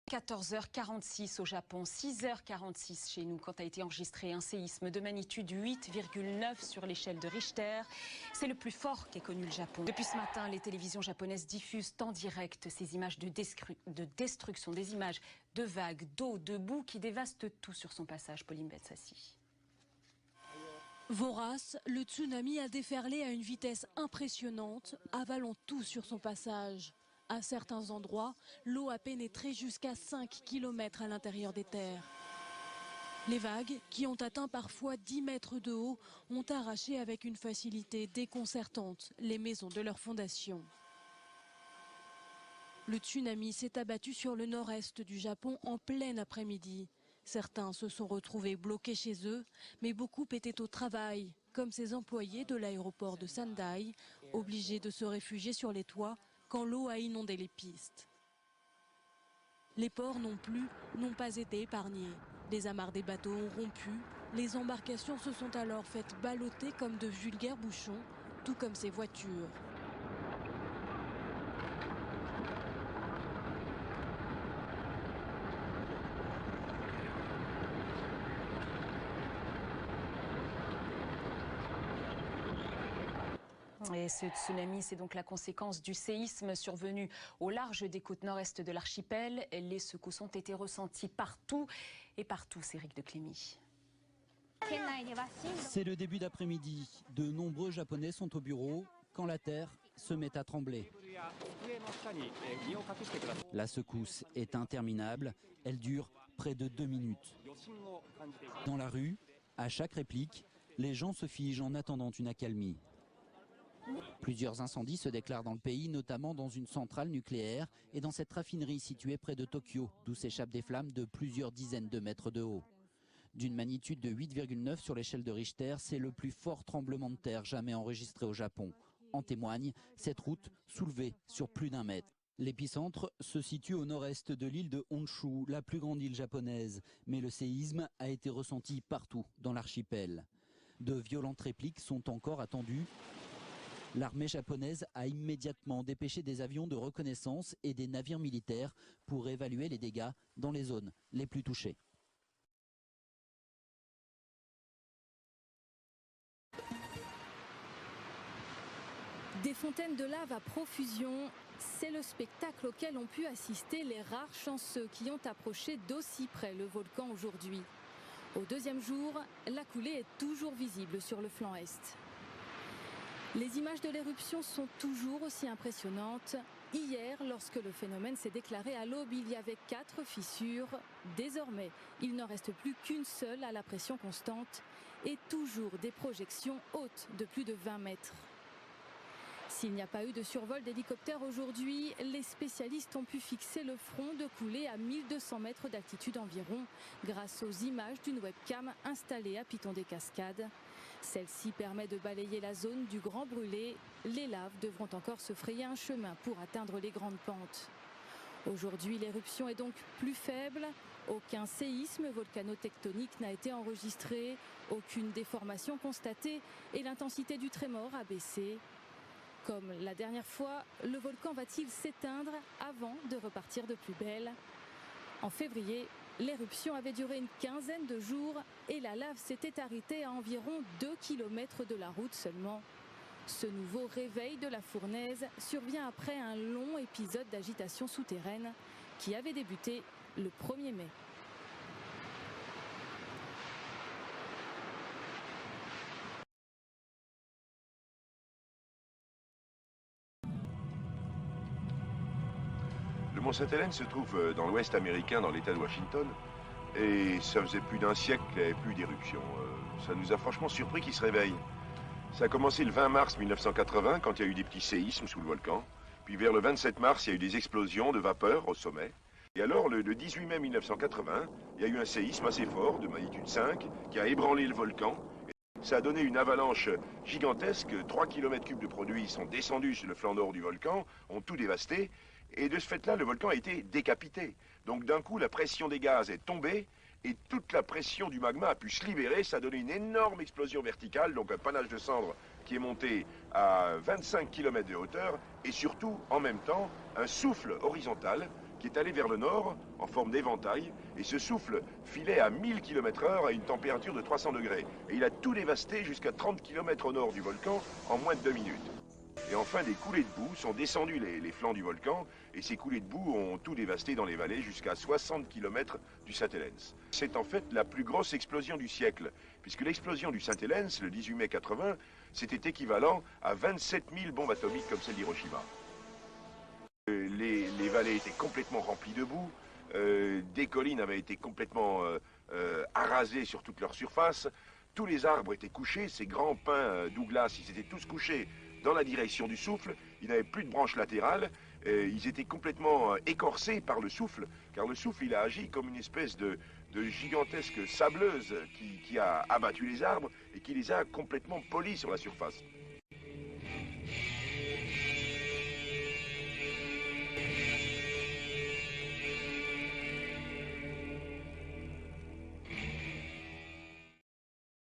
14h46 au Japon, 6h46 chez nous quand a été enregistré un séisme de magnitude 8,9 sur l'échelle de Richter. C'est le plus fort qu'ait connu le Japon. Depuis ce matin, les télévisions japonaises diffusent en direct ces images de destruction, des images de vagues, d'eau, de boue qui dévastent tout sur son passage. Pauline Betsassi. Vorace, le tsunami a déferlé à une vitesse impressionnante, avalant tout sur son passage. À certains endroits, l'eau a pénétré jusqu'à 5 km à l'intérieur des terres. Les vagues, qui ont atteint parfois 10 mètres de haut, ont arraché avec une facilité déconcertante les maisons de leurs fondations. Le tsunami s'est abattu sur le nord-est du Japon en plein après-midi. Certains se sont retrouvés bloqués chez eux, mais beaucoup étaient au travail, comme ces employés de l'aéroport de Sendai, obligés de se réfugier sur les toits quand l'eau a inondé les pistes. Les ports non plus n'ont pas été épargnés. Les amarres des bateaux ont rompu, les embarcations se sont alors faites balloter comme de vulgaires bouchons, tout comme ces voitures. Et ce tsunami, c'est donc la conséquence du séisme survenu au large des côtes nord-est de l'archipel. Les secousses ont été ressenties partout et partout, c'est Eric de Clémy. C'est le début d'après-midi. De nombreux Japonais sont au bureau quand la terre se met à trembler. La secousse est interminable. Elle dure près de 2 minutes. Dans la rue, à chaque réplique, les gens se figent en attendant une accalmie. Plusieurs incendies se déclarent dans le pays, notamment dans une centrale nucléaire et dans cette raffinerie située près de Tokyo, d'où s'échappent des flammes de plusieurs dizaines de mètres de haut. D'une magnitude de 8,9 sur l'échelle de Richter, c'est le plus fort tremblement de terre jamais enregistré au Japon. En témoigne cette route soulevée sur plus d'1 mètre. L'épicentre se situe au nord-est de l'île de Honshu, la plus grande île japonaise. Mais le séisme a été ressenti partout dans l'archipel. De violentes répliques sont encore attendues. L'armée japonaise a immédiatement dépêché des avions de reconnaissance et des navires militaires pour évaluer les dégâts dans les zones les plus touchées. Des fontaines de lave à profusion, c'est le spectacle auquel ont pu assister les rares chanceux qui ont approché d'aussi près le volcan aujourd'hui. Au deuxième jour, la coulée est toujours visible sur le flanc est. Les images de l'éruption sont toujours aussi impressionnantes. Hier, lorsque le phénomène s'est déclaré à l'aube, il y avait 4 fissures. Désormais, il n'en reste plus qu'une seule à la pression constante et toujours des projections hautes de plus de 20 mètres. S'il n'y a pas eu de survol d'hélicoptère aujourd'hui, les spécialistes ont pu fixer le front de coulée à 1200 mètres d'altitude environ grâce aux images d'une webcam installée à Piton des Cascades. Celle-ci permet de balayer la zone du Grand Brûlé. Les laves devront encore se frayer un chemin pour atteindre les grandes pentes. Aujourd'hui, l'éruption est donc plus faible. Aucun séisme volcano-tectonique n'a été enregistré, aucune déformation constatée et l'intensité du trémor a baissé. Comme la dernière fois, le volcan va-t-il s'éteindre avant de repartir de plus belle? En février, l'éruption avait duré une quinzaine de jours et la lave s'était arrêtée à environ 2 km de la route seulement. Ce nouveau réveil de la fournaise survient après un long épisode d'agitation souterraine qui avait débuté le 1er mai. Le Mont Sainte-Hélène se trouve dans l'ouest américain, dans l'État de Washington, et ça faisait plus d'1 siècle qu'il n'y avait plus d'éruption. Ça nous a franchement surpris qu'il se réveille. Ça a commencé le 20 mars 1980, quand il y a eu des petits séismes sous le volcan. Puis vers le 27 mars, il y a eu des explosions de vapeur au sommet. Et alors, le 18 mai 1980, il y a eu un séisme assez fort, de magnitude 5, qui a ébranlé le volcan. Ça a donné une avalanche gigantesque. 3 km3 de produits sont descendus sur le flanc nord du volcan, ont tout dévasté. Et de ce fait-là, le volcan a été décapité. Donc d'un coup, la pression des gaz est tombée et toute la pression du magma a pu se libérer. Ça a donné une énorme explosion verticale, donc un panache de cendres qui est monté à 25 km de hauteur et surtout, en même temps, un souffle horizontal qui qui est allé vers le nord en forme d'éventail, et ce souffle filait à 1000 km/h à une température de 300 degrés. Et il a tout dévasté jusqu'à 30 km au nord du volcan en moins de 2 minutes. Et enfin, des coulées de boue sont descendues les flancs du volcan, et ces coulées de boue ont tout dévasté dans les vallées jusqu'à 60 km du Saint-Hélène. C'est en fait la plus grosse explosion du siècle, puisque l'explosion du Saint-Hélène, le 18 mai 80, c'était équivalent à 27 000 bombes atomiques comme celle d'Hiroshima. Les vallées étaient complètement remplies de boue, des collines avaient été complètement arasées sur toute leur surface, tous les arbres étaient couchés, ces grands pins Douglas, ils étaient tous couchés dans la direction du souffle, ils n'avaient plus de branches latérales, ils étaient complètement écorcés par le souffle, car le souffle il a agi comme une espèce de gigantesque sableuse qui a abattu les arbres et qui les a complètement polis sur la surface.